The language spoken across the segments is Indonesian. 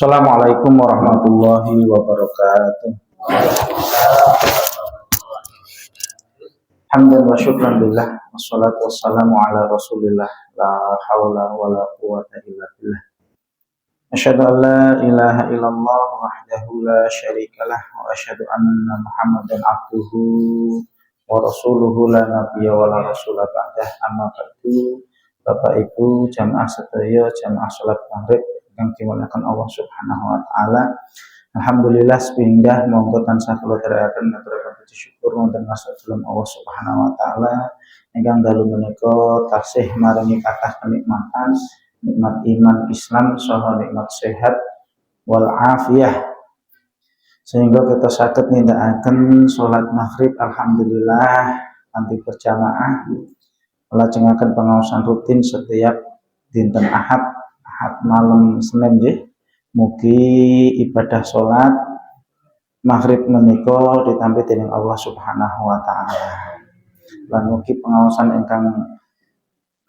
Assalamualaikum warahmatullahi wabarakatuh. Hamdan wa syukran billah, wassalatu wassalamu ala rasulillah, la hawla wa la quwata illa billah. Asyhadu an la ilaha illallah wahdahu la syarikalah wa asyhadu anna Muhammadan abduhu wa rasuluhu la nabiyya wa la rasula ba'dah. Amma ba'du. Bapak Ibu jamaah sedaya, jamaah salat maghrib yang dimuliakan Allah Subhanahu wa taala. Alhamdulillah sepindah monggo tansah kula teraken ngaturaken puji syukur wonten ngasajen Allah Subhanahu wa taala ingkang dalu menika tasih maringi kathah kenikmatan, nikmat iman Islam saha nikmat sehat wal afiyah sehingga kita saged nindakaken salat maghrib alhamdulillah kanthi berjamaah. Lajengaken pengaosan rutin setiap dinten Ahad malam Senin nggih. Mugi ibadah salat maghrib menika ditampi dening Allah Subhanahu wa taala. Lan mugi pengaosan ingkang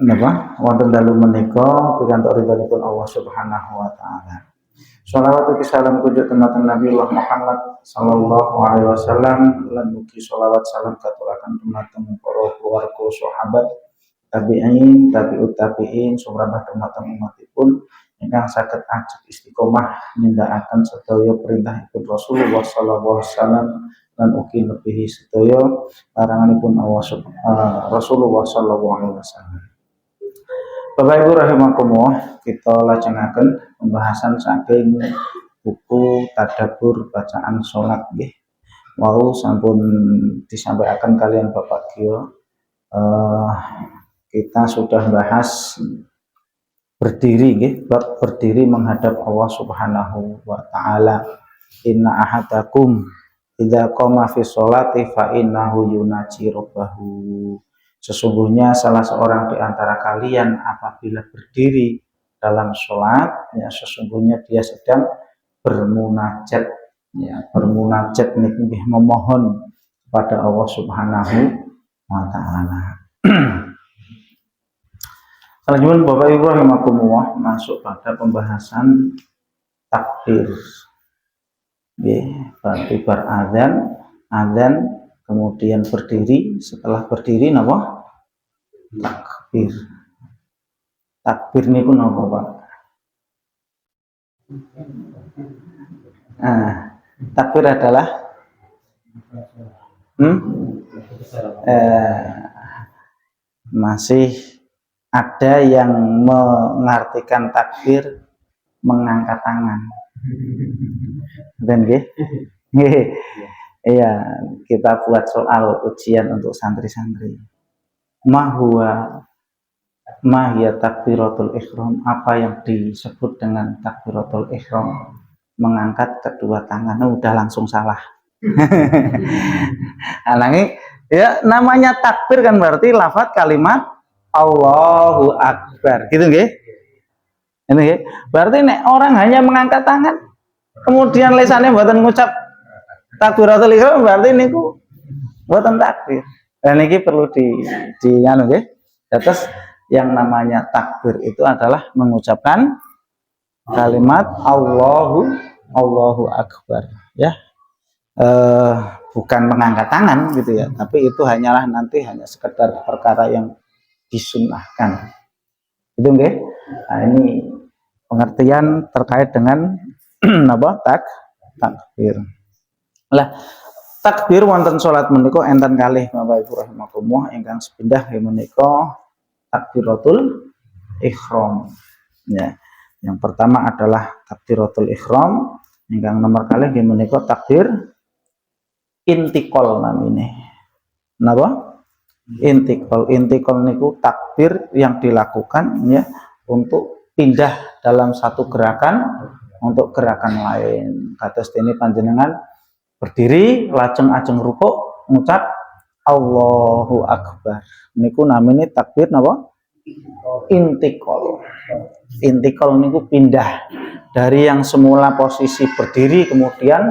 napa wonten dalu menika pikantuk ridhonipun Allah Subhanahu wa taala. Shalawat ugi salam kunjuk dumateng Nabi Muhammad sallallahu alaihi wasallam lan mugi shalawat salam katuraken dumateng para keluarga sahabat tabi'in, tabi'ut tabi'in, sumrambah dumateng umatipun ingkang saged ajeg istiqomah nindakaken sedaya perintahipun Rasulullah sallallahu alaihi wasallam lan ugi nebihi sedaya laranganipun Rasulullah sallallahu alaihi wasallam. Bapak Ibu rahimakumullah, kita lajengaken pembahasan saking buku Tadabbur Bacaan Salat nggih. Wau sampun disampaikan kalian Bapak Gio. Kita sudah bahas berdiri nggih, bab berdiri menghadap Allah Subhanahu wa taala. Inna ahadakum idza qama fi sholati fa innahu yunaji rabbahu. Sesungguhnya salah seorang di antara kalian apabila berdiri dalam sholat, ya sesungguhnya dia sedang bermunajat, ya bermunajat nggih, memohon kepada Allah Subhanahu wa taala. Selanjutnya Bapak Ibu rahimakumullah, masuk pada pembahasan takbir. Berarti azan, kemudian berdiri, setelah berdiri napa? Takbir. Takbir niku napa, Pak? Takbir adalah masih ada yang mengartikan takbir mengangkat tangan. Dan iya, kita buat soal ujian untuk santri-santri. Mahya takbiratul ihram, apa yang disebut dengan takbiratul ihram? Mengangkat kedua tangan. Udah langsung salah. Ya namanya takbir kan berarti lafaz kalimat Allahu Akbar, gitu nggih? Ini nggih. Berarti nek orang hanya mengangkat tangan, kemudian lisannya mboten ngucap takbiratul ihram, berarti niku mboten takbir. Dan ini perlu di anu nggih. Terus yang namanya takbir itu adalah mengucapkan kalimat Allahu Akbar, ya. Bukan mengangkat tangan gitu ya, tapi itu hanyalah nanti hanya sekedar perkara yang disunnahkan. Itu nggih. Nah, ini pengertian terkait dengan apa? Takbir. Lah, takbir wonten salat menika enten kalih Bapak Ibu rahimakumullah ingkang sepindah menika takbiratul ihram. Ya. Yang pertama adalah takbiratul ihram, ingkang nomor kalih menika takbir intikal namine. Napa? Intikal niku takbir yang dilakukan ya untuk pindah dalam satu gerakan untuk gerakan lain. Kados dene panjenengan berdiri lajeng ajeng rukuk ngucap Allahu Akbar. Niku namine takbir napa? Intikal. Intikal niku pindah dari yang semula posisi berdiri kemudian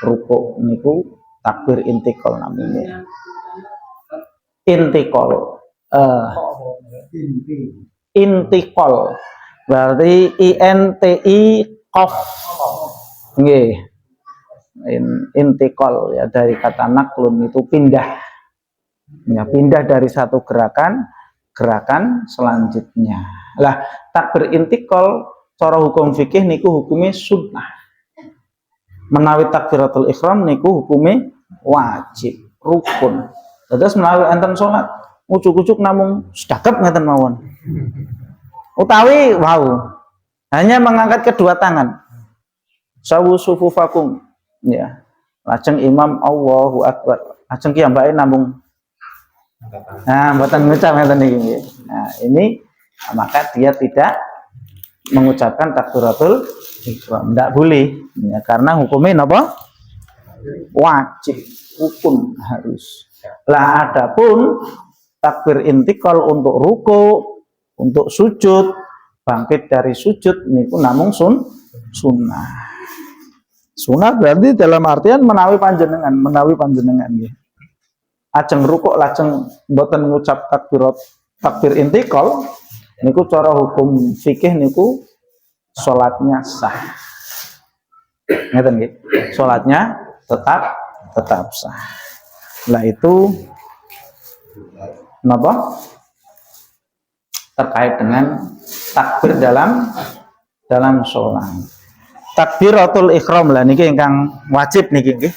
rukuk, niku takbir intikal namanya. Intikal intikal berarti INTI sof. Nggih. Intikal ya, dari kata naklun itu pindah. Ya, pindah dari satu gerakan selanjutnya. Lah, takbir intikal cara hukum fikih niku hukumnya sunnah. Menawi takbiratul ihram niku hukumnya wajib, rukun. Terus menawi enten salat ucuk-ucuk namung sedekap ngeten mawon. Utawi hanya mengangkat kedua tangan. Sawu sufufakum. Ya. Lajeng imam Allahu akbar. Lajeng ki mbake namung mboten ngucap ngeten iki. Nah, ini maka dia tidak mengucapkan takbiratul ihram. Tidak boleh. Ya, karena hukumnya napa? Wajib, rukun harus. Lah adapun takbir intikal untuk ruku, untuk sujud, bangkit dari sujud niku namung sunnah. Sunnah berarti dalam artian menawi panjenengan nggih. Ajeng rukuk lajeng mboten ngucap takbir intikal niku cara hukum fikih niku salatnya sah. Ngeten nggih. Salatnya tetap sah. Lah itu napa? Terkait dengan takbir dalam salat. Takbiratul ihram lah niki ingkang wajib niki nggih.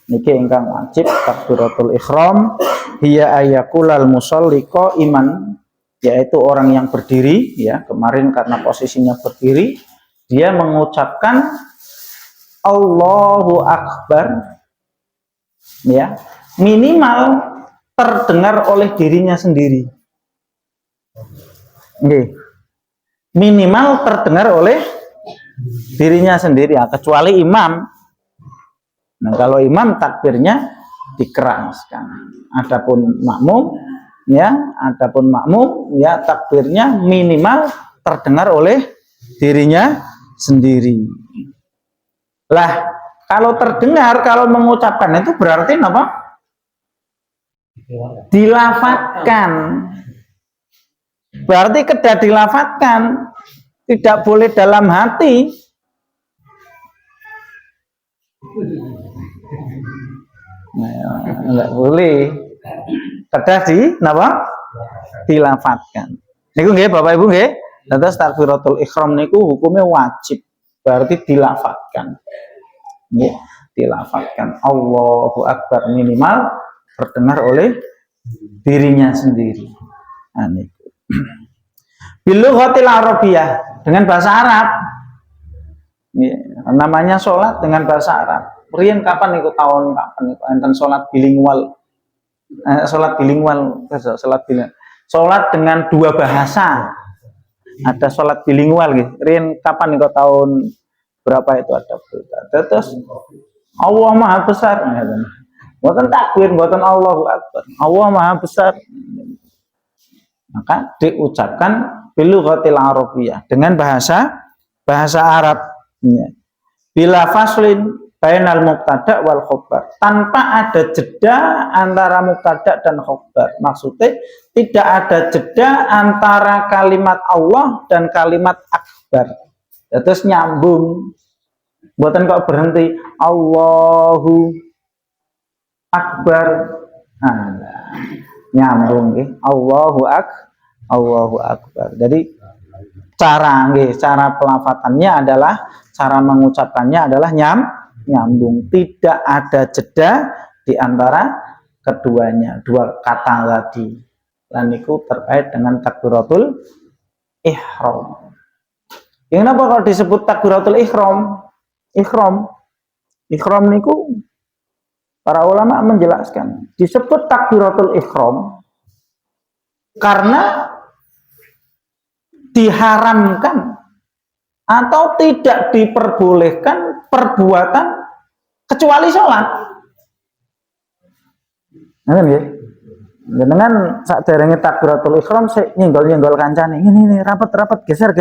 Niki ingkang wajib takbiratul ihram hiya ayakulal musolli qaiman, yaitu orang yang berdiri ya, kemarin karena posisinya berdiri dia mengucapkan Allahu akbar ya, minimal terdengar oleh dirinya sendiri. Nggih. Minimal terdengar oleh dirinya sendiri ya, kecuali imam. Nah, kalau imam takbirnya dikeraskan. Adapun makmum ya takbirnya minimal terdengar oleh dirinya sendiri. Lah, kalau terdengar, kalau mengucapkan itu berarti apa? Dilafatkan. Berarti kedah dilafatkan. Tidak boleh dalam hati. Enggak boleh. Kedah dilafatkan. Niku nggih Bapak Ibu nggih. Terus takbiratul ihram niku hukumnya wajib. Berarti dilafatkan. Nggih, dilafatkan. Allahu akbar minimal terdengar oleh dirinya sendiri. Nah, niku. Bilughatil Arabiyah, dengan bahasa Arab. Ya, namanya sholat dengan bahasa Arab. Riyen kapan niku tahun kapan niku enten sholat bilingual. Sholat dengan dua bahasa. Ada sholat bilingual gitu. Riyen kapan niku tahun berapa itu ada berita. Terus Allah Maha Besar. Mboten takbir, mboten Allahu Akbar. Allah Maha Besar. Maka diucapkan bilughatil Arabiyah dengan bahasa Arab. Ya. Bila faslin bainal mubtada wal khobar, tanpa ada jeda antara mubtada dan khobar. Maksudnya tidak ada jeda antara kalimat Allah dan kalimat akbar. Ya, terus nyambung. Buatan kok berhenti Allahu Akbar. Nah, nyambung nggih. Allahu Akbar. Jadi cara pelafatannya adalah, cara mengucapkannya adalah nyambung. Tidak ada jeda di antara keduanya, dua kata tadi. Dan itu terkait dengan takbiratul ihram. Yang kenapa kalau disebut takbiratul ihram? Ihram niku para ulama menjelaskan disebut takbiratul ihram karena diharamkan atau tidak diperbolehkan perbuatan kecuali sholat. Nah, ya. Dengan saat derenge takbiratul ihram saya nyenggol kancane. Ini rapat geser.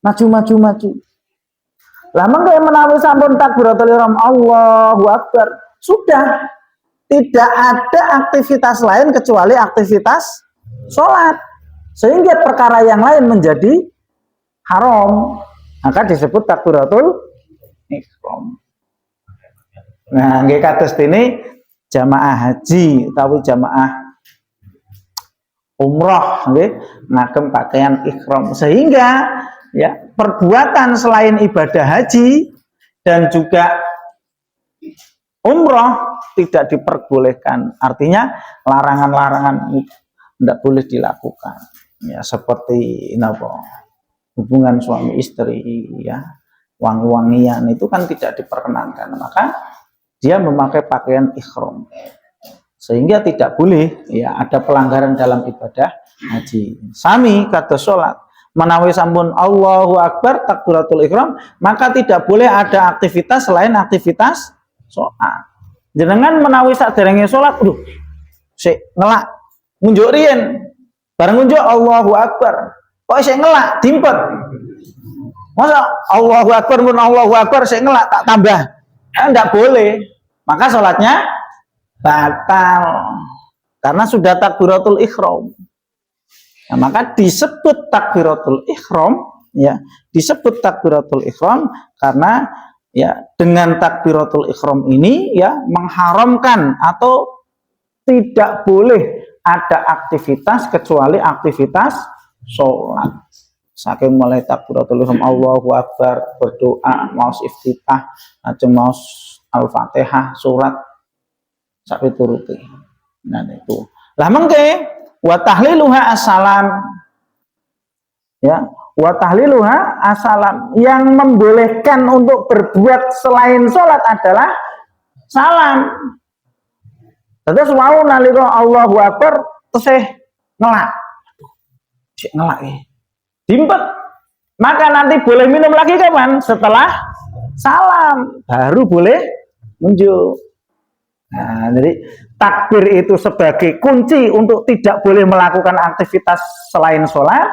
Maju. Lah mengko menawi sampun takbiratul ihram Allahu Akbar, sudah tidak ada aktivitas lain kecuali aktivitas sholat. Sehingga perkara yang lain menjadi haram. Maka disebut takbiratul ihram. Nah, nggih kados dene jamaah haji utawi jamaah umroh nggih ngagem pakaian ihram, sehingga ya perbuatan selain ibadah haji dan juga umroh tidak diperbolehkan. Artinya larangan-larangan tidak boleh dilakukan. Ya seperti hubungan suami istri, ya wangi-wangian itu kan tidak diperkenankan. Maka dia memakai pakaian ihram, sehingga tidak boleh ya ada pelanggaran dalam ibadah haji. Sami kados salat, menawi sampun Allahu Akbar takbiratul ihram, maka tidak boleh ada aktivitas selain aktivitas sholat. Jenengan menawi saderenge sholat, sik ngelak ngunjuk riyen, bareng ngunjuk Allahu Akbar, kok sik ngelak dimpet. Masa Allahu Akbar pun Allahu Akbar sik ngelak tak tambah. Enggak boleh. Maka sholatnya batal karena sudah takbiratul ihram. Nah, maka disebut takbiratul ihram, ya disebut takbiratul ihram karena ya dengan takbiratul ihram ini ya mengharamkan atau tidak boleh ada aktivitas kecuali aktivitas sholat. Saking mulai takbiratul ihram Allahu Akbar, berdoa, maos iftitah, ajeng maos Al-Fatihah, surat sampai turuti. Nah itu. Lah mengke wa tahliluha assalam. Ya, wa tahliluha assalam, yang membolehkan untuk berbuat selain sholat adalah salam. Terus wau nalika Allahu Akbar tesih ngelak. Sik ngelak iki. Dimpet. Maka nanti boleh minum lagi kapan? Setelah salam baru boleh munjuk. Nah, jadi takbir itu sebagai kunci untuk tidak boleh melakukan aktivitas selain sholat,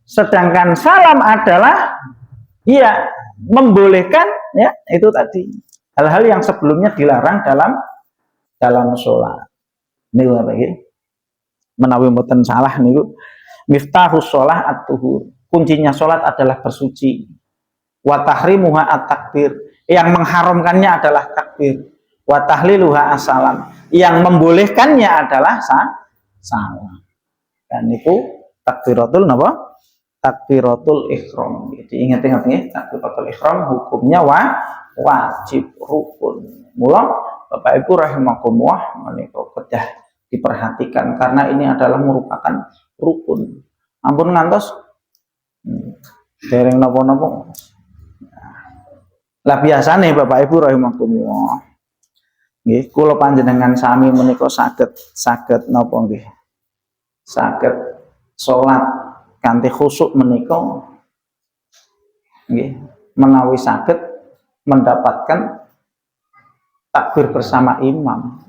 sedangkan salam adalah ya membolehkan ya itu tadi hal-hal yang sebelumnya dilarang dalam sholat. Ini apa ini? Menawi mboten salah niku miftahus sholah at-tuhur. Kuncinya sholat adalah bersuci. Wa tahrimuha at-takbir. Yang mengharamkannya adalah takbir. Wa tahliluha as-salam. Yang membolehkannya adalah salam. Dan itu takbiratul napa? Takbiratul ihram. Jadi ingat-ingat nih, takbiratul ihram hukumnya wajib rukun. Mula Bapak Ibu rahimakumullah menika kedah diperhatikan karena ini adalah merupakan rukun. Ampun ngantos dereng napa-napa. Lah biasane Bapak Ibu rahimakumullah nggih kula panjenengan sami menika saged napa nggih saged salat kanthi khusyuk menika nggih menawi saged mendapatkan takbir bersama imam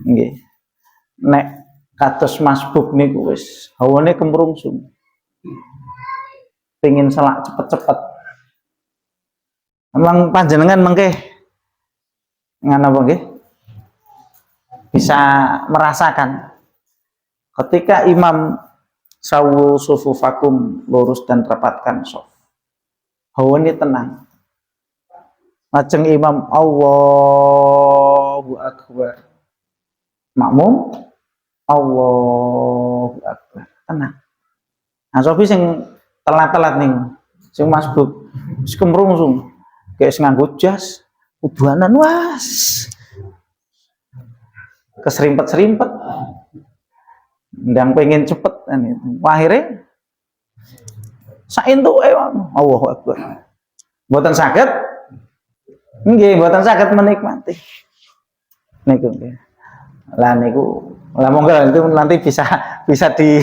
nggih nek kados masbuk niku wis hawane kemrungsung pengin salat cepet-cepet. Emang panjenengan mengke ngana apa nggih? Bisa merasakan ketika imam sawu sufufakum lurus dan rapatkan shaf. Hawane tenang. Lajeng imam Allahu Akbar. Makmum Allahu Akbar. Tenang. Nah, sofi sing telat-telat ning sing masbuk wis kemrungsung. Kayak nganggo jas, ubanan was, keserimpet-serimpet, ndang pengen cepet, akhirnya saentuk Allahu Akbar. Mboten saged, nggih, mboten saged menikmati. Niku nggih. Lah niku, lah monggo itu nanti bisa di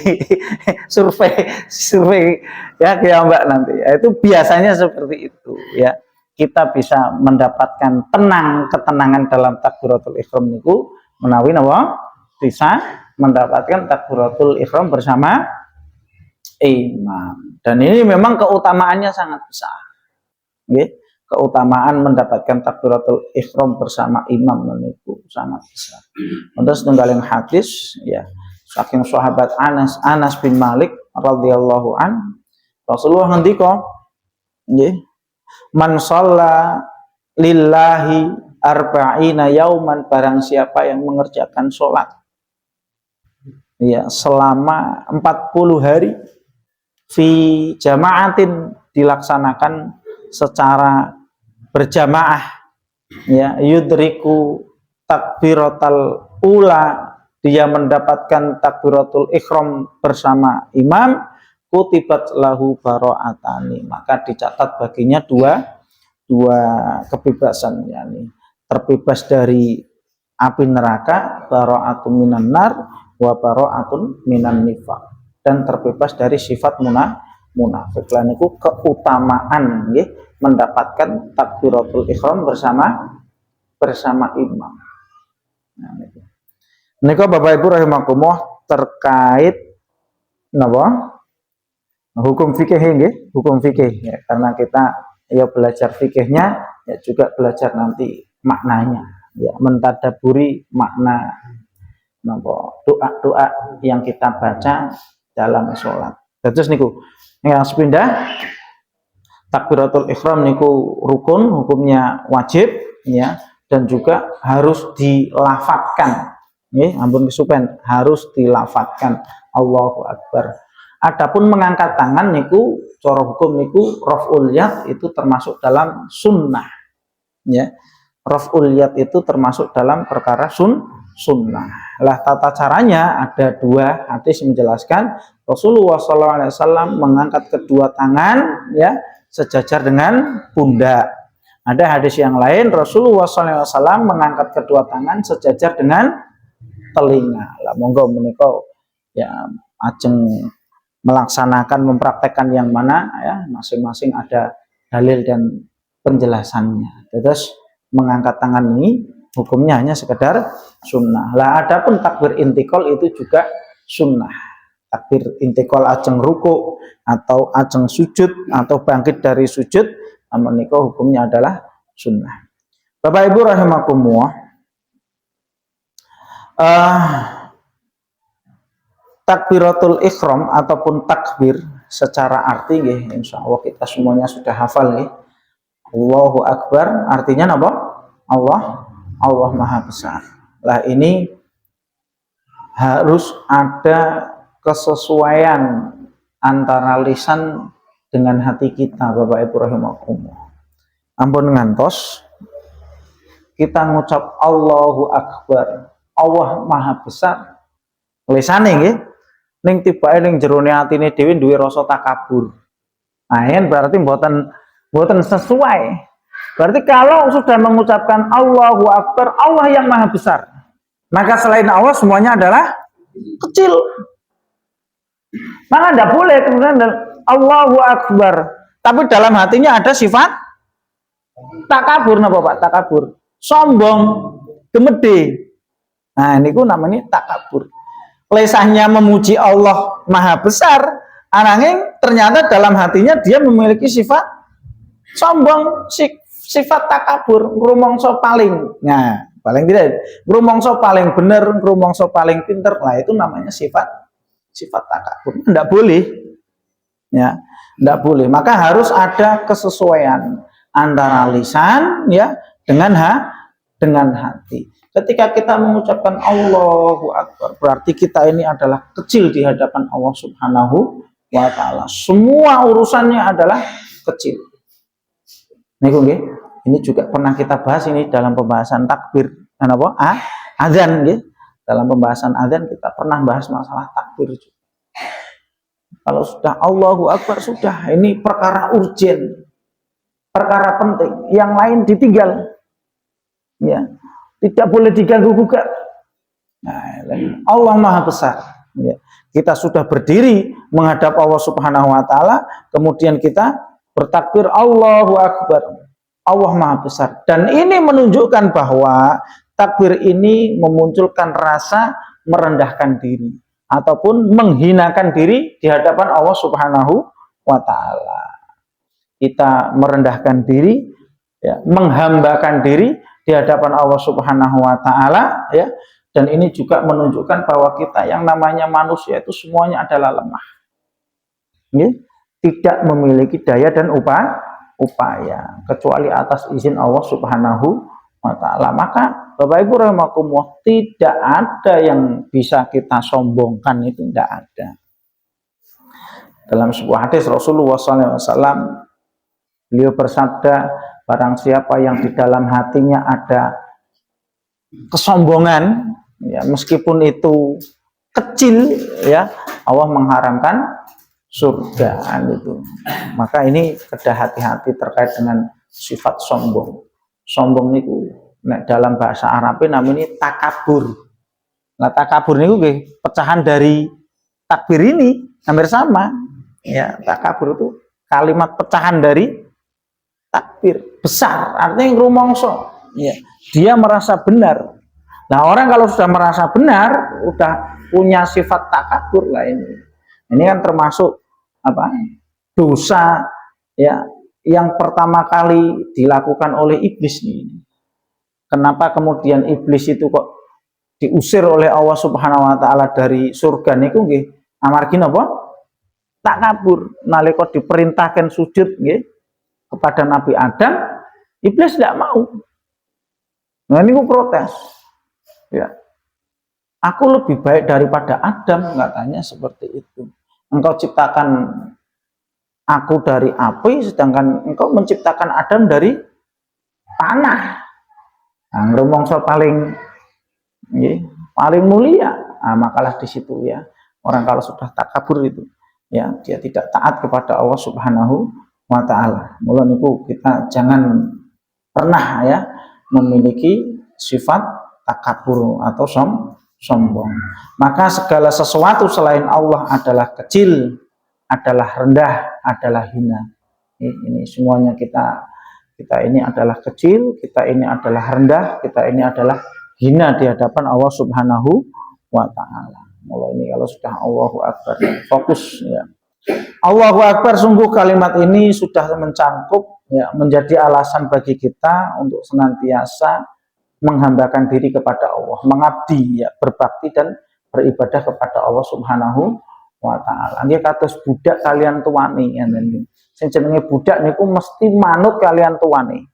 survei ya Mbak nanti. Itu biasanya seperti itu ya. Kita bisa mendapatkan ketenangan dalam takbiratul ihram niku menawi napa bisa mendapatkan takbiratul ihram bersama imam. Dan ini memang keutamaannya sangat besar. Nggih, keutamaan mendapatkan takbiratul ihram bersama imam niku sangat besar. Terus tunggaling hadis ya saking sahabat Anas bin Malik radhiyallahu an Rasulullah ngendika nggih, man shalla lillahi arba'ina yauman, barang siapa yang mengerjakan sholat ya selama 40 hari fi jama'atin, dilaksanakan secara berjamaah ya, yudriku takbiratul ula, dia mendapatkan takbiratul ikhram bersama imam, kutibat lahu baro'atani, maka dicatat baginya dua kebebasan, yakni terbebas dari api neraka, baro'atun minan nar wa baro'atun minan nifaq, dan terbebas dari sifat munafik. Lan niku keutamaan nggih mendapatkan takbiratul ihram bersama imam. Nah, niku Bapak Ibu rahimakumullah terkait napa? Hukum fikih nggih, hukum fikih ya, karena kita ya belajar fikihnya ya juga belajar nanti maknanya ya, mentadaburi makna napa doa-doa yang kita baca dalam sholat. Terus niku yang sepindah takbiratul ihram niku rukun, hukumnya wajib ya, dan juga harus dilafadzkan nggih, ampun kesupen, harus dilafadzkan Allahu Akbar. Adapun mengangkat tangan niku cara hukum niku raf'ul yad itu termasuk dalam sunnah ya. Raf'ul yad itu termasuk dalam perkara sunnah. Lah tata caranya ada dua hadis menjelaskan. Rasulullah SAW mengangkat kedua tangan ya sejajar dengan pundak. Ada hadis yang lain Rasulullah SAW mengangkat kedua tangan sejajar dengan telinga. Lah monggo menika ya ajeng melaksanakan, mempraktekkan yang mana ya, masing-masing ada dalil dan penjelasannya. Terus mengangkat tangan ini hukumnya hanya sekedar sunnah. Lah adapun takbir intikal itu juga sunnah. Takbir intikal ajeng ruku atau ajeng sujud atau bangkit dari sujud, menika hukumnya adalah sunnah. Bapak Ibu rahimakumullah, takbiratul ikhram ataupun takbir secara arti nggih, insyaallah kita semuanya sudah hafal nggih. Allahu Akbar artinya apa? Allah Maha Besar. Lah ini harus ada kesesuaian antara lisan dengan hati kita, Bapak Ibu rahimakumullah. Ampun ngantos kita ngucap Allahu Akbar, Allah Maha Besar, lisane nggih, ning tibake ning jerone atine dhewe duwe rasa takabur. Nah, ini berarti mboten sesuai. Berarti kalau sudah mengucapkan Allahu Akbar, Allah yang Maha Besar, maka selain Allah semuanya adalah kecil. Maka tidak boleh kemudian Allahu Akbar, tapi dalam hatinya ada sifat takabur, napa Pak? Takabur, sombong, gemede. Nah, ini namanya takabur. Lesannya memuji Allah Maha Besar, ananging ternyata dalam hatinya dia memiliki sifat sombong, sifat takabur, ngrumangsa paling. Nah, paling tidak, ngrumangsa paling bener, ngrumangsa paling pinter. Lah itu namanya sifat takabur. Tidak boleh. Ya, tidak boleh. Maka harus ada kesesuaian antara lisan ya dengan hati. Ketika kita mengucapkan Allahu Akbar, berarti kita ini adalah kecil di hadapan Allah Subhanahu wa Ta'ala. Semua urusannya adalah kecil. Ini juga pernah kita bahas ini dalam pembahasan takbir, azan, dalam pembahasan azan kita pernah bahas masalah takbir juga. Kalau sudah Allahu Akbar, sudah ini perkara urgen, perkara penting, yang lain ditinggal, ya, tidak boleh diganggu gugat. Nah, Allah Maha Besar. Ya. Kita sudah berdiri menghadap Allah Subhanahu Wa Taala, kemudian kita bertakbir Allahu Akbar, Allah Maha Besar. Dan ini menunjukkan bahwa takbir ini memunculkan rasa merendahkan diri ataupun menghinakan diri di hadapan Allah Subhanahu wa Ta'ala. Kita merendahkan diri, ya, menghambakan diri di hadapan Allah Subhanahu wa Ta'ala, ya. Dan ini juga menunjukkan bahwa kita yang namanya manusia itu semuanya adalah lemah. Ya. tidak memiliki daya dan upaya kecuali atas izin Allah Subhanahu wa taala. Maka Bapak Ibu rahimakumullah, tidak ada yang bisa kita sombongkan, itu tidak ada. Dalam sebuah hadis Rasulullah SAW, beliau bersabda, barang siapa yang di dalam hatinya ada kesombongan, ya, meskipun itu kecil, ya, Allah mengharamkan surga itu. Maka ini kedah hati-hati terkait dengan sifat sombong. Sombong itu dalam bahasa Arab namanya takabur. Nah, takabur itu pecahan dari takbir ini hampir sama. Ya, takabur itu kalimat pecahan dari takbir besar, artinya yang rumongso. Ya, dia merasa benar. Nah, orang kalau sudah merasa benar, udah punya sifat takabur lah ini. Ini kan termasuk apa? Dosa, ya, yang pertama kali dilakukan oleh iblis ini. Kenapa kemudian iblis itu kok diusir oleh Allah Subhanahu wa taala dari surga niku nggih? Amargi napa? Takabur. Nalika diperintahkan sujud nggih kepada Nabi Adam, iblis tidak mau. Nah, ini protes. Ya. Aku lebih baik daripada Adam, katanya seperti itu. Engkau ciptakan aku dari api, sedangkan engkau menciptakan Adam dari tanah. Nah, ngomongso paling mulia. Nah, makalah di situ ya. Orang kalau sudah takabur itu, ya, dia tidak taat kepada Allah Subhanahu wa taala. Mulai itu kita jangan pernah ya memiliki sifat takabur atau sombong. Maka segala sesuatu selain Allah adalah kecil, adalah rendah, adalah hina. Ini semuanya kita ini adalah kecil, kita ini adalah rendah, kita ini adalah hina di hadapan Allah Subhanahu wa taala. Mulai ini kalau sudah Allahu Akbar, fokus ya. Allahu Akbar, sungguh kalimat ini sudah mencangkup ya, menjadi alasan bagi kita untuk senantiasa menghambakan diri kepada Allah, mengabdi ya, berbakti dan beribadah kepada Allah Subhanahu wa taala. Nggih kados budak kalian tuane ngene. Sing jenenge budak niku mesti manut kalian tuane.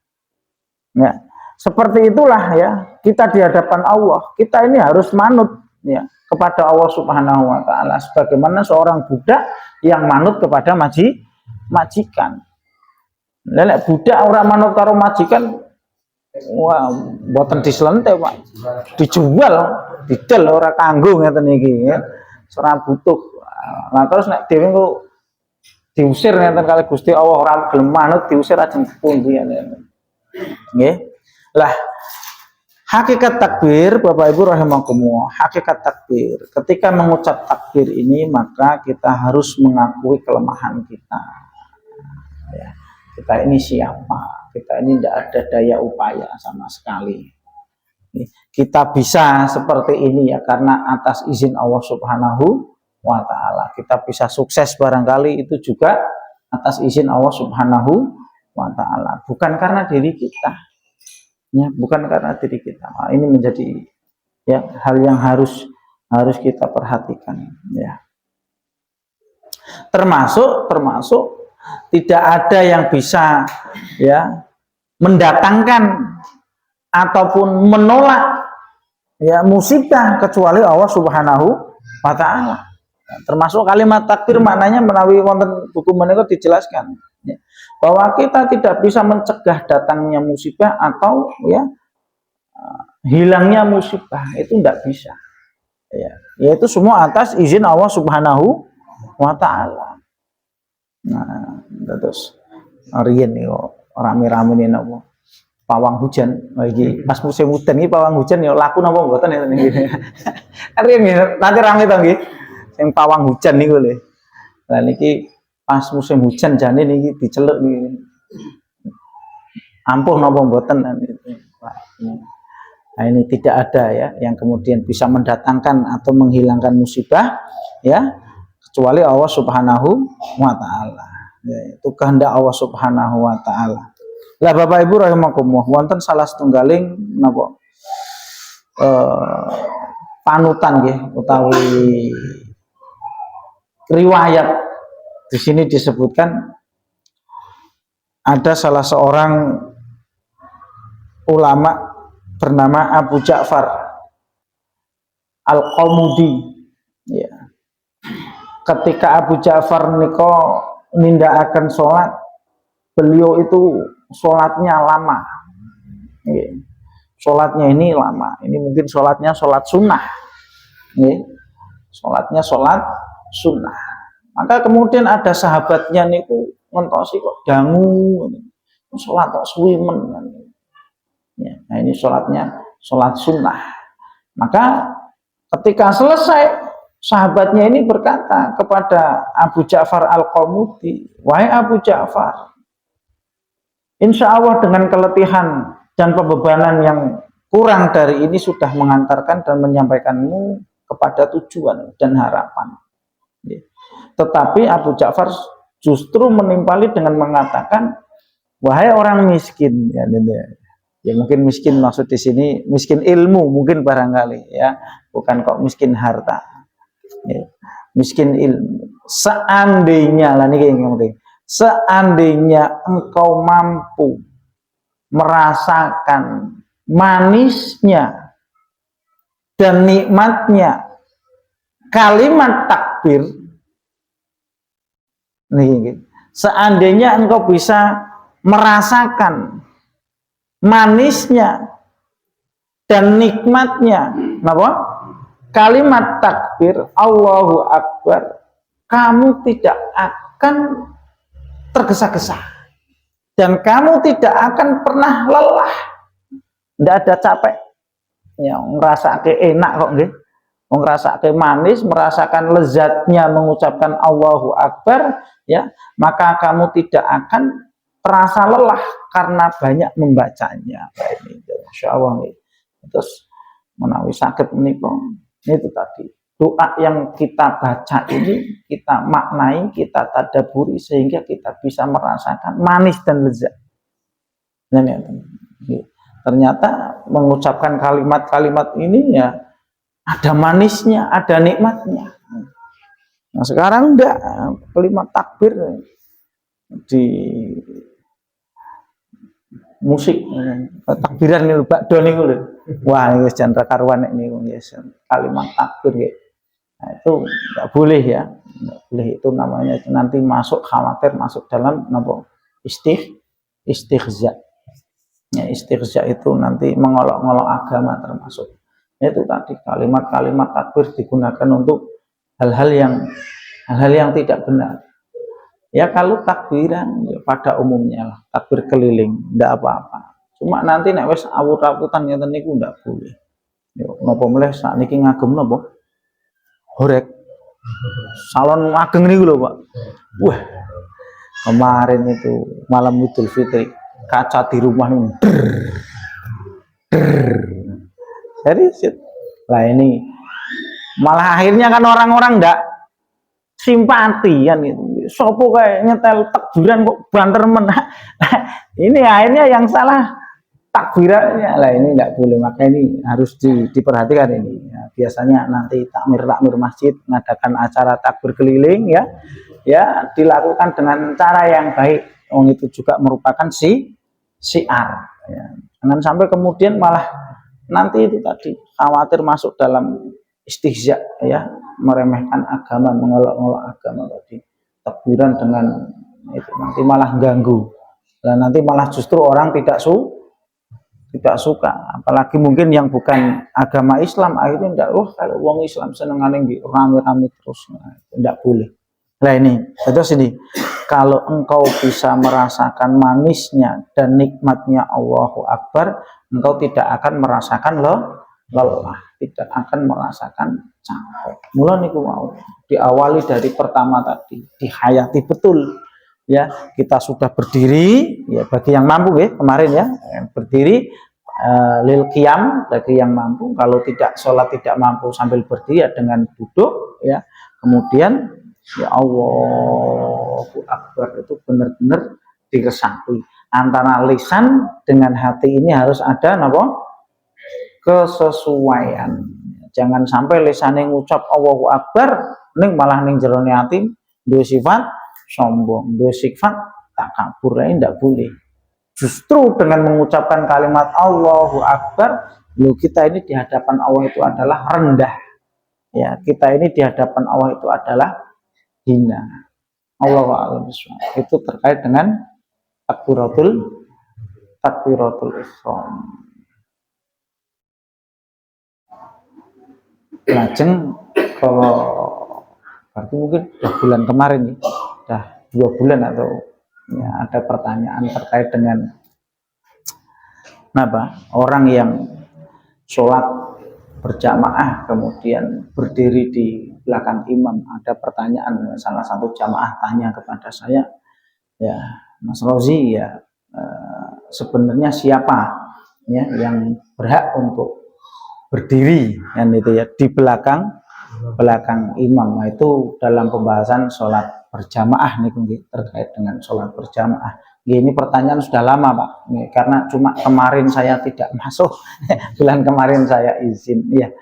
Ya. Seperti itulah ya, kita di hadapan Allah, kita ini harus manut ya kepada Allah Subhanahu wa taala sebagaimana seorang budak yang manut kepada majikan. Lelek budak orang manut karo majikan, wah, boten dislente, Pak. Dijual, didel ora kanggo ngeten iki ya. Ora butuh. Nah, terus nek dhewe kok diusir ngeten kali Gusti Allah ora gelem manut, diusir ajeng pundi ngeten. Nggih. Lah, hakikat takbir, Bapak Ibu rahimakumullah, hakikat takbir. Ketika mengucap takbir ini, maka kita harus mengakui kelemahan kita. Ya, kita ini siapa? Kita ini tidak ada daya upaya sama sekali. Kita bisa seperti ini ya karena atas izin Allah Subhanahu wa taala. Kita bisa sukses barangkali itu juga atas izin Allah Subhanahu wa taala, bukan karena diri kita. Ya, bukan karena diri kita. Nah, ini menjadi ya hal yang harus kita perhatikan ya. Termasuk tidak ada yang bisa ya mendatangkan ataupun menolak ya musibah kecuali Allah Subhanahu wa taala. Nah, termasuk kalimat takbir maknanya menawi wonten buku menika dijelaskan ya, bahwa kita tidak bisa mencegah datangnya musibah atau ya hilangnya musibah, itu tidak bisa ya, yaitu semua atas izin Allah Subhanahu wa taala. Nah, terus riyen yo rame-rame ini napa pawang hujan lagi pas musim hujan iki pawang hujan yo laku napa mboten ya niki. Riyen nanti rame to nggih sing pawang hujan niku lho. Lah niki pas musim hujan jane niki diceluk niki. Ampuh napa mboten niku. Nah, ini tidak ada ya yang kemudian bisa mendatangkan atau menghilangkan musibah ya kecuali Allah Subhanahu wa taala. Ya, itu kehendak Allah Subhanahu wa taala. Lah Bapak Ibu rahimakumullah, wonten salah setunggaling napa panutan nggih utawi riwayat Di sini disebutkan ada salah seorang ulama bernama Abu Ja'far Al-Qamudi. Ya. Ketika Abu Ja'far niko nindakaken sholat, beliau itu sholatnya lama. Ya. Sholatnya ini lama. Ini mungkin sholatnya sholat sunnah. Ya. Sholatnya sholat sunnah. Maka kemudian ada sahabatnya niku ngentosi kok dangu, sholat kok suwimen. Ya, nah ini sholatnya sholat sunnah. Maka ketika selesai, sahabatnya ini berkata kepada Abu Ja'far Al-Qamudi, wahai Abu Ja'far, insya Allah dengan keletihan dan pembebanan yang kurang dari ini sudah mengantarkan dan menyampaikanmu kepada tujuan dan harapan. Ya. Tetapi Abu Ja'far justru menimpali dengan mengatakan, wahai orang miskin, ya, ya mungkin miskin maksud di sini miskin ilmu mungkin barangkali ya, bukan kok miskin harta. Ya. Miskin ilmu. Seandainya lah ini yang penting. Seandainya engkau mampu merasakan manisnya dan nikmatnya kalimat takbir, nih, seandainya engkau bisa merasakan manisnya dan nikmatnya kalimat takbir Allahu Akbar, kamu tidak akan tergesa-gesa dan kamu tidak akan pernah lelah, tidak ada capek ya, ngerasa enak kok nggih, ngerasa manis, merasakan lezatnya mengucapkan Allahu Akbar ya, maka kamu tidak akan terasa lelah karena banyak membacanya. Ini Masya Allah nih. Terus menawi sakit menikah itu tadi doa yang kita baca ini kita maknai, kita tadaburi sehingga kita bisa merasakan manis dan lezat. Nah, ternyata mengucapkan kalimat-kalimat ini ya ada manisnya, ada nikmatnya. Nah sekarang enggak, kalimat takbir di musik takbiran nih bakdo nih lho. Wah ini jangan karuan ini kalimat takbir ya. Nah, itu enggak boleh ya. Enggak boleh, itu namanya nanti masuk khawatir masuk dalam istighza. Ya, istighza itu nanti mengolok-olok agama termasuk. Itu tadi kalimat-kalimat takbir digunakan untuk hal-hal yang tidak benar. Ya kalau takbiran ya pada umumnya lah, takbir keliling enggak apa-apa. Cuma nanti nek wis awut-awutan ngeten niku ndak boleh. Yo napa meleh sakniki ngagem napa? Horek. Salon ageng niku lho, Pak. Wah. Kemarin itu malam Idul Fitri, kaca di rumah ini. Serius. Lah ini malah akhirnya kan orang-orang ndak simpati kan gitu. Sopo kayak nyetel takbiran kok banter men. Ini akhirnya yang salah takbirannya lah, ini nggak boleh, maka ini harus diperhatikan ini ya, biasanya nanti takmir masjid mengadakan acara takbir keliling ya dilakukan dengan cara yang baik. Itu juga merupakan syiar ya. Jangan sampai kemudian malah nanti itu tadi khawatir masuk dalam istihza ya, meremehkan agama, mengolok-olok agama tadi. Takbiran dengan itu nanti malah ganggu dan nanti malah justru orang tidak suka, apalagi mungkin yang bukan agama Islam akhirnya enggak, kalau wong Islam senengane rame-rame terus, enggak boleh. Nah ini terus ini kalau engkau bisa merasakan manisnya dan nikmatnya Allahu Akbar, engkau tidak akan merasakan lelah, tidak akan merasakan capek. Mula niku mau diawali dari pertama tadi, dihayati betul ya. Kita sudah berdiri ya bagi yang mampu ya, kemarin ya berdiri lil qiyam bagi yang mampu, kalau tidak sholat tidak mampu sambil berdiri ya dengan duduk ya. Kemudian ya Allahu Akbar itu benar-benar diresapi antara lisan dengan hati, ini harus ada kesesuaian. Jangan sampai lisannya ngucap Allahu Akbar ning malah ning jerone ati duwe sifat sombong, duwe sifat takabur, tidak boleh. Justru dengan mengucapkan kalimat Allahu Akbar, kita ini di hadapan Allah itu adalah rendah. Ya, kita ini di hadapan Allah itu adalah hina. Allahu a'lam bishawab. Itu terkait dengan takbiratul ihram. Lajeng kalau berarti mungkin bulan kemarin nih, dah 2 bulan atau ya, ada pertanyaan terkait dengan orang yang sholat berjamaah kemudian berdiri di belakang imam. Ada pertanyaan, salah satu jamaah tanya kepada saya, ya Mas Rozi, ya sebenarnya siapa ya yang berhak untuk berdiri kan itu ya di belakang imam. Nah, itu dalam pembahasan sholat berjamaah nih terkait dengan sholat berjamaah. Ini pertanyaan sudah lama Pak, nih, karena cuma kemarin saya tidak masuk bulan kemarin saya izin ya.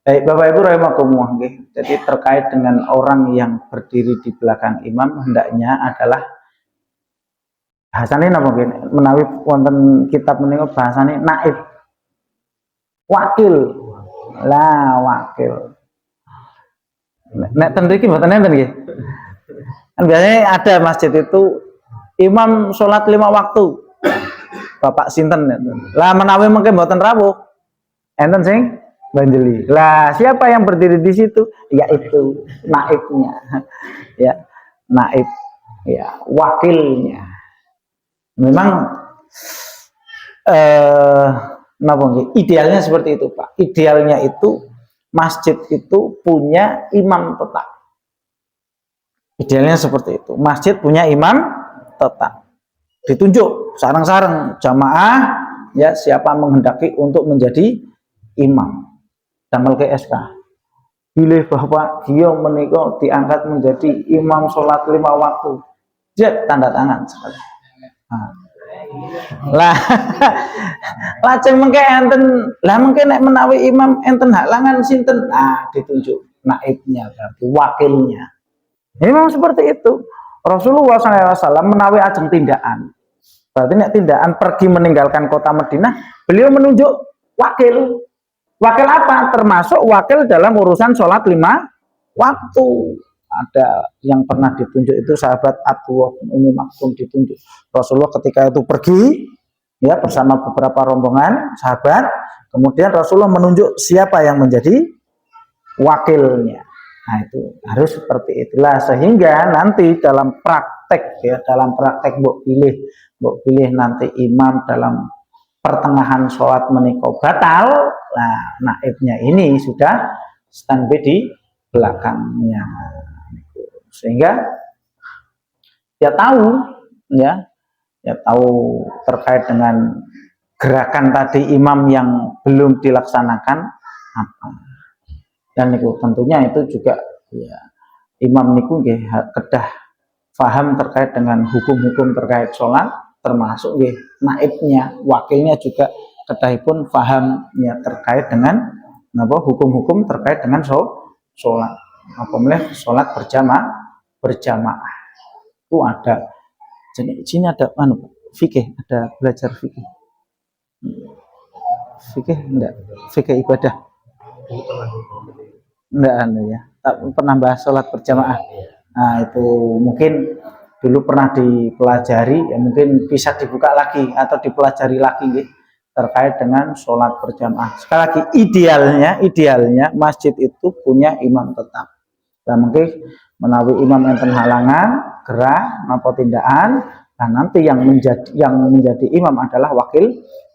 Baik Bapak Ibu rahimakumullah, jadi terkait dengan orang yang berdiri di belakang imam hendaknya adalah bahasanya apa gini, menawi wonten kitab menika bahasanya naib, wakil lah, wakil. Nek ten mriki mboten enten nggih. Kan biasanya ada masjid itu imam sholat 5 waktu. Bapak sinten lah menawi mengke mboten rawuh. Enten sing banjeli. Lah siapa yang berdiri di situ? Yaitu naibnya. Ya, naib ya, wakilnya. Memang idealnya seperti itu Pak. Idealnya itu masjid itu punya imam tetap. Idealnya seperti itu. Masjid punya imam tetap. Ditunjuk sarang-sarang jamaah ya siapa menghendaki untuk menjadi imam. Damel ke SK. Pilih Bapak dia menikah diangkat menjadi imam sholat 5 waktu. Jet tanda tangan sekali. Lah lajeng mengke enten lah mengke nek menawi imam enten halangan sinten ditunjuk naibnya berarti wakilnya. Ini memang seperti itu. Rasulullah SAW menawi ajeng tindakan. Berarti nek tindakan pergi meninggalkan kota Madinah, beliau menunjuk wakil. Wakil apa? Termasuk wakil dalam urusan sholat 5 waktu. Ada yang pernah ditunjuk itu sahabat Abdullah bin Umi Maktum ditunjuk. Rasulullah ketika itu pergi ya bersama beberapa rombongan sahabat, kemudian Rasulullah menunjuk siapa yang menjadi wakilnya. Nah itu harus seperti itulah sehingga nanti dalam praktek ya, dalam praktek mbok pilih nanti imam dalam pertengahan sholat menika batal. Nah naibnya ini sudah standby di belakangnya. Sehingga ya tahu terkait dengan gerakan tadi imam yang belum dilaksanakan apa. Dan itu tentunya itu juga ya imam niku nggih kedah paham terkait dengan hukum-hukum terkait sholat, termasuk nggih naibnya, wakilnya juga kedahipun paham ya terkait dengan hukum-hukum terkait dengan sholat. Apa meneh sholat berjamaah itu ada. Jadi sini ada fikih, ada belajar fikih. Fikih enggak? Fikih ibadah. Enggak ya. Tak pernah bahas sholat berjamaah. Nah, itu mungkin dulu pernah dipelajari, ya mungkin bisa dibuka lagi atau dipelajari lagi gitu, terkait dengan sholat berjamaah. Sekali lagi idealnya masjid itu punya imam tetap. Dan mungkin menawi imam enten halangan, gerah, apa tindakan, nah nanti yang menjadi imam adalah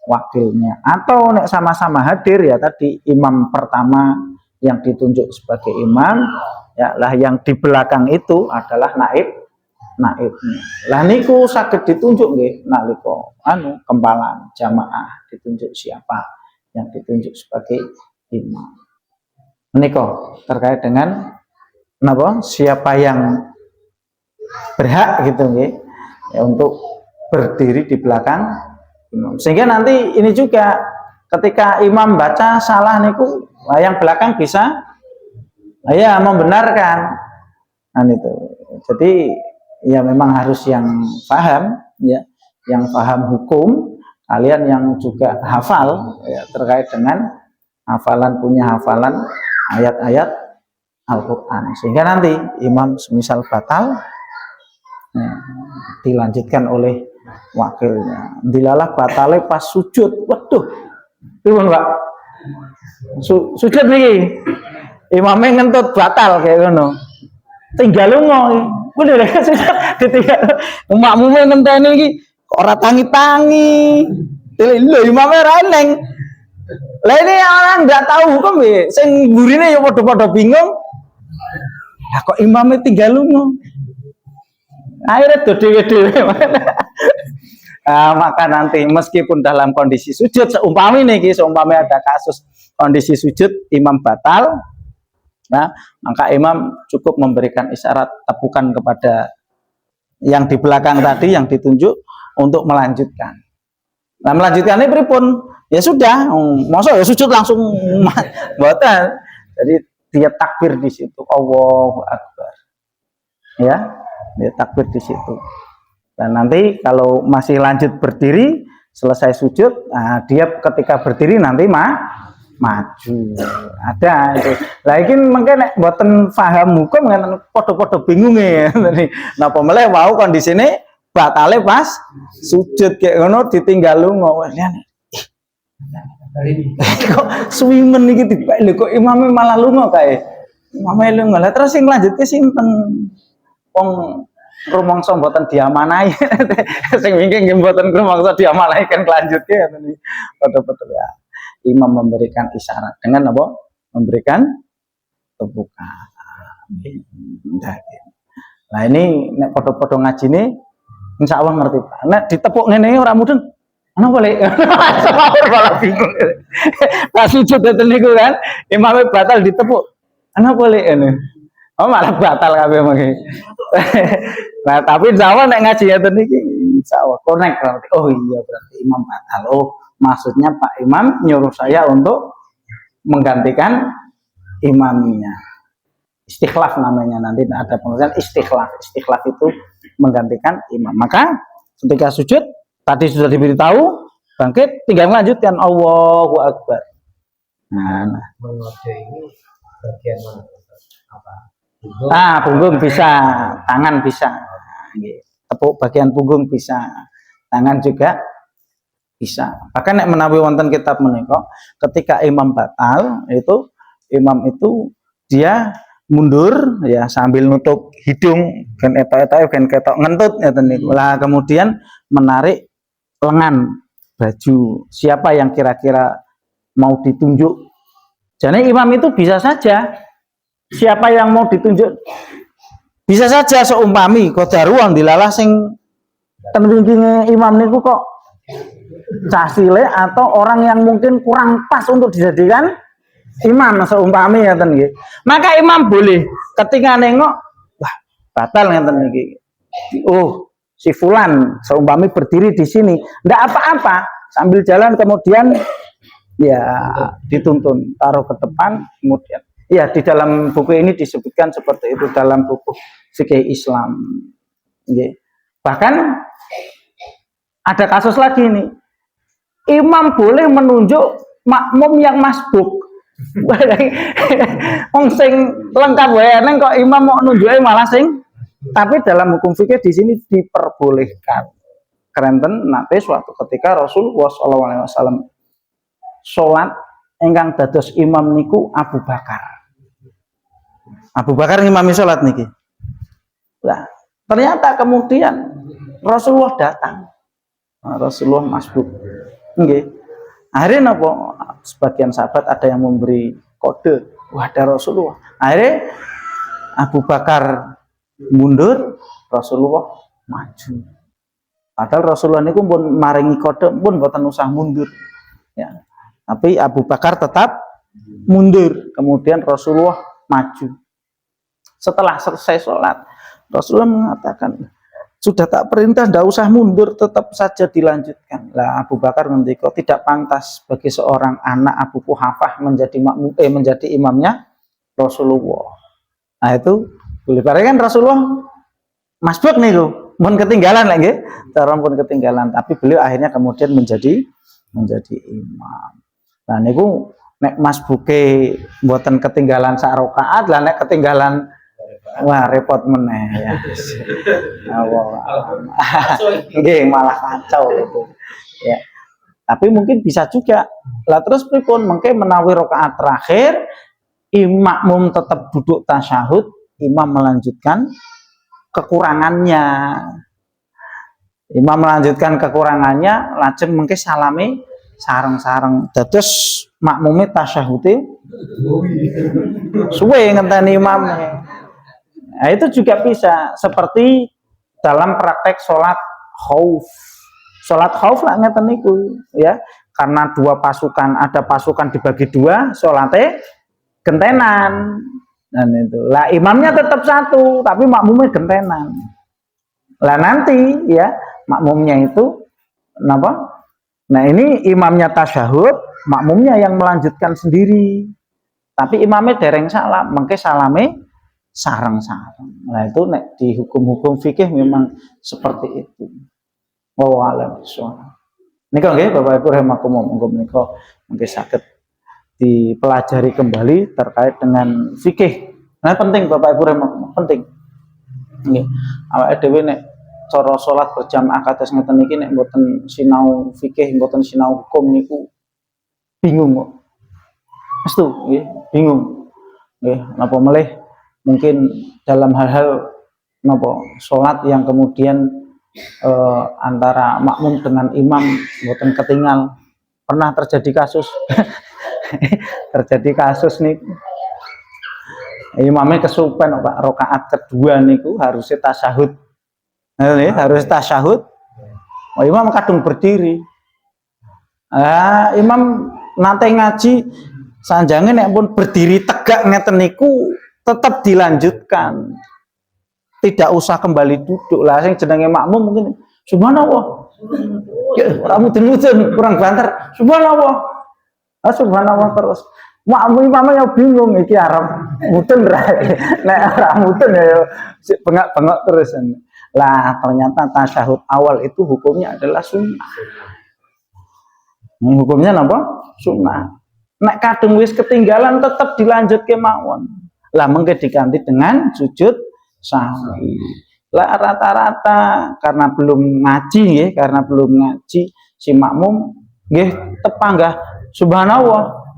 wakilnya. Atau nek sama-sama hadir ya tadi imam pertama yang ditunjuk sebagai imam, ya lah yang di belakang itu adalah naibnya. Lah niku saged ditunjuk nggih nalika kempalan jamaah ditunjuk siapa yang ditunjuk sebagai imam. Menika terkait dengan siapa yang berhak gitu nggih ya untuk berdiri di belakang imam. Sehingga nanti ini juga ketika imam baca salah niku yang belakang bisa ya membenarkan. Nah itu. Jadi ya memang harus yang paham, ya, yang paham hukum, kalian yang juga hafal, ya, terkait dengan punya hafalan ayat-ayat Al-Quran, sehingga nanti imam semisal batal, ya, dilanjutkan oleh wakilnya. Dilalah batale pas sujud, waduh, pripun Pak? Sujud nih, imamnya ngentut batal kayak ngono. Tinggal lunga, udah sujud ditinggal. Makmumnya ngenteni iki ora tangi-tangi. Lho imamnya ra eneng. Lah ini orang nggak tahu hukum ya, sing burine ya padha-padha bingung. Lah kok imamnya tinggal lunga. Akhirnya dhewe-dhewe. Maka nanti meskipun dalam kondisi sujud, seumpami ada kasus kondisi sujud imam batal, nah maka imam cukup memberikan isyarat tepukan kepada yang di belakang tadi yang ditunjuk untuk melanjutkan. Nah melanjutkannya pripun? Ya sudah, masa ya sujud langsung mboten. Jadi dia takbir di situ, Allahu Akbar. Ya, dia takbir di situ. Dan nanti kalau masih lanjut berdiri, selesai sujud, nah dia ketika berdiri nanti maju. Ada itu. Lah iki mengke nek mboten paham hukum kan padha-padha bingung ya. Napa meleh wau kondisine batale pas sujud kayak ngono ditinggal lunga. Kok suwimen iki tiba lho kok imame malah lunga kae. Imame lunga. Lah terus sing lanjutke sinten? Wong rumangsa mboten diamanahi. Sing wingking nggih mboten rumangsa diamanahi kan lanjutke ngene. Betul-betul ya. Imam memberikan isyarat dengan apa? Memberikan tepukan. Nah ini nek podo-podo ngajine insyaallah ngerti Pak. Nek ditepuk ngene ora mudeng. Ana boleh. Malah bingung. Pas sujud niku kan imame batal ditepuk. Ana boleh ngene. Oh malah batal kabeh mengki. Nah tapi insyaallah nek ngaji ngeten iki insyaallah connect berarti. Oh iya berarti imam batal. Oh maksudnya Pak Imam nyuruh saya untuk menggantikan imamnya. Istikhlaf namanya, nanti ada pengertian istikhlaf. Istikhlaf itu menggantikan imam. Maka ketika sujud tadi sudah diberitahu bangkit, tinggal melanjutkan Allahu Akbar. Nah. Mengode ini bagian mana? Apa? Punggung bisa, tangan bisa. Tepuk bagian punggung bisa, tangan juga bisa. Bahkan nek menawi wonten kitab menika ketika imam batal itu imam itu dia mundur ya sambil nutup hidung kan etok-etok kan ketok ngentut ngeten niku. Lah kemudian menarik lengan baju siapa yang kira-kira mau ditunjuk. Jadi imam itu bisa saja siapa yang mau ditunjuk bisa saja seumpami kodaruan dilalah sing ten imam niku kok cacile atau orang yang mungkin kurang pas untuk dijadikan imam seumpami ya nggih. Maka imam boleh ketika nengok wah batal ngeten iki. Oh, si fulan seumpami berdiri di sini, ndak apa-apa sambil jalan kemudian ya dituntun taruh ke depan kemudian. Ya di dalam buku ini disebutkan seperti itu dalam buku fikih Islam. Nggih. Bahkan ada kasus lagi nih. Imam boleh menunjuk makmum yang masbuk. Wong sing lengkap wae neng kok imam mau nunjuke malah sing. Tapi dalam hukum fikih di sini diperbolehkan. Kerenten nate suatu ketika Rasulullah SAW salat ingkang dados imam niku Abu Bakar. Abu Bakar ngimami salat niki. Nah, ternyata kemudian Rasulullah datang. Rasulullah masbuk. Nggih. Akhirnya napa? Sebagian sahabat ada yang memberi kode, wah ada Rasulullah. Akhirnya Abu Bakar mundur, Rasulullah maju. Padahal Rasulullah niku pun maringi kode pun boten usah mundur. Ya. Tapi Abu Bakar tetap mundur. Kemudian Rasulullah maju. Setelah selesai sholat, Rasulullah mengatakan, sudah tak perintah, tidak usah mundur, tetap saja dilanjutkan. Lah Abu Bakar ngendika tidak pantas bagi seorang anak Abu Quhafah menjadi menjadi imamnya Rasulullah. Nah itu boleh. Kan Rasulullah masbuk niku, pun ketinggalan lagi, pun ketinggalan. Tapi beliau akhirnya kemudian menjadi imam. Nah niku nek masbuke mboten ketinggalan sak rakaat, lah nek ketinggalan wah repot meneh ya. Nggih malah kacau itu. Ya. Tapi mungkin bisa juga. Lah terus pripun mengke menawi rakaat terakhir makmum tetap duduk tasyahud, imam melanjutkan kekurangannya. Imam melanjutkan kekurangannya, lajeng mengke salame sareng-sareng. Dados makmume tasyahude suwe ngenteni imam. Nah, itu juga bisa seperti dalam praktek sholat khauf. Sholat khauf lah ngeten niku ya. Karena dua pasukan, ada pasukan dibagi dua, sholatnya gentenan. Dan itu. Lah imamnya tetap satu, tapi makmumnya gentenan. Lah nanti ya, makmumnya itu kenapa? Nah, ini imamnya tasyahud, makmumnya yang melanjutkan sendiri. Tapi imamnya dereng salam, mengke salame sareng-sareng. Nah, itu nek di hukum-hukum fikih memang seperti itu. Wallahu a'lam. Nika nggih Bapak Ibu rahimakumullah, monggo mungkin saged dipelajari kembali terkait dengan fikih. Nah, penting Bapak Ibu rahimakumullah, penting. Nggih. Awake dhewe nek cara salat berjamaah kados ngeten iki nek mboten sinau fikih, mboten sinau hukum niku bingung kok. Mestu nggih, bingung. Nggih, napa melih mungkin dalam hal-hal napa salat yang kemudian antara makmum dengan imam mboten ketinggal. Pernah terjadi kasus nih imamnya kesupen Pak, rakaat kedua niku harusnya tasyahud. Harus tasyahud. Oh, imam kadung berdiri. Imam nate ngaji sanjange nek pun berdiri tegak ngeten niku tetap dilanjutkan. Tidak usah kembali duduk lah. Sing jenenge makmum mungkin subhanallah. Ya, ora mudun-mudun, kurang banter. Subhanallah. Subhanallah terus. Makmum imamnya bingung iki arep mudun ra. Nek ora mudun ya bengak-bengok terus. Lah ternyata tasyahud awal itu hukumnya adalah sunnah. Hukumnya apa? Sunnah. Nek kadung wis ketinggalan tetap dilanjutke mawon. Lah mengke diganti dengan sujud sahwi. Lah rata-rata karena belum ngaji si makmum nggih tepanggah subhanallah.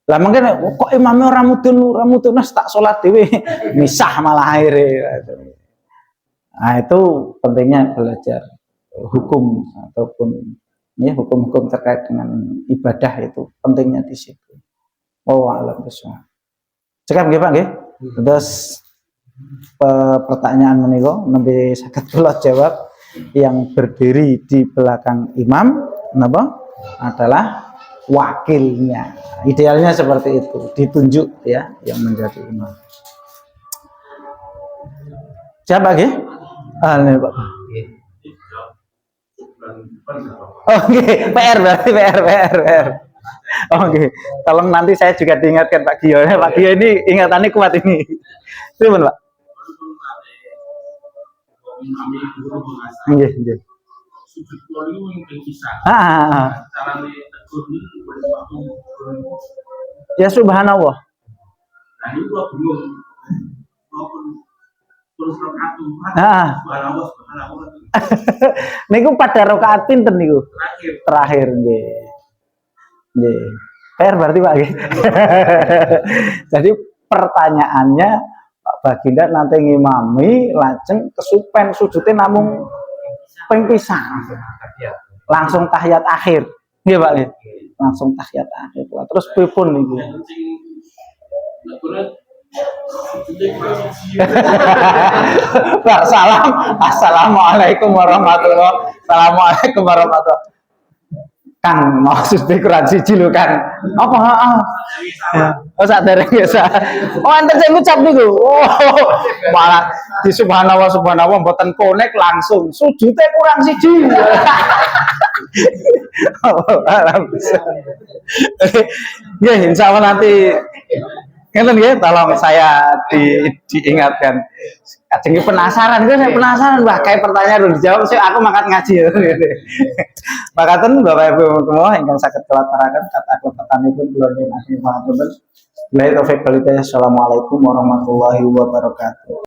Lah mungkin kok imamnya ora mudun tak salat dhewe misah malah akhirnya. Nah, itu pentingnya belajar hukum ataupun ya hukum-hukum terkait dengan ibadah itu pentingnya di situ. Wallahu a'lam. Cekap nggih Pak nggih. Terus pertanyaan menika nembe saged kula jawab. Yang berdiri di belakang imam napa adalah wakilnya. Idealnya seperti itu, ditunjuk ya yang menjadi imam. Siapa nggih? Pak. Oke, PR berarti PR. Oke, tolong nanti saya juga diingatkan Pak Gio. Pak Gio ini ingatannya kuat ini. Terima Pak. Nggih. Ya subhanallah. Niku pada rakaat pinten niku? Terakhir nggih. Nggih. PR berarti Pak nggih. Jadi pertanyaannya Pak Baginda nanti ngimami lajeng kesupen sujudnya namung ping pisan. Langsung tahiyat akhir. Nggih Pak nggih. Langsung tahiyat akhir. Terus pripun niku? Pak salam. Assalamualaikum warahmatullahi wabarakatuh. Kang maksudnya kurang siji lho kan. Apa Oh sadar biasa. Oh enten sing ngucap niku. Oh malah di subhanallah mboten konek langsung sujudnya kurang siji. Ya insyaallah nanti Ngeten nggih, tolong saya diingatkan. Kadang penasaran, saya penasaran, wah kayak pertanyaan udah dijawab sih aku mangkat ngaji ya. Makaten Bapak Ibu semua ingkang saged kelataraken kata kepetanipun kula nggih akhir pangapunten. Assalamualaikum warahmatullahi wabarakatuh.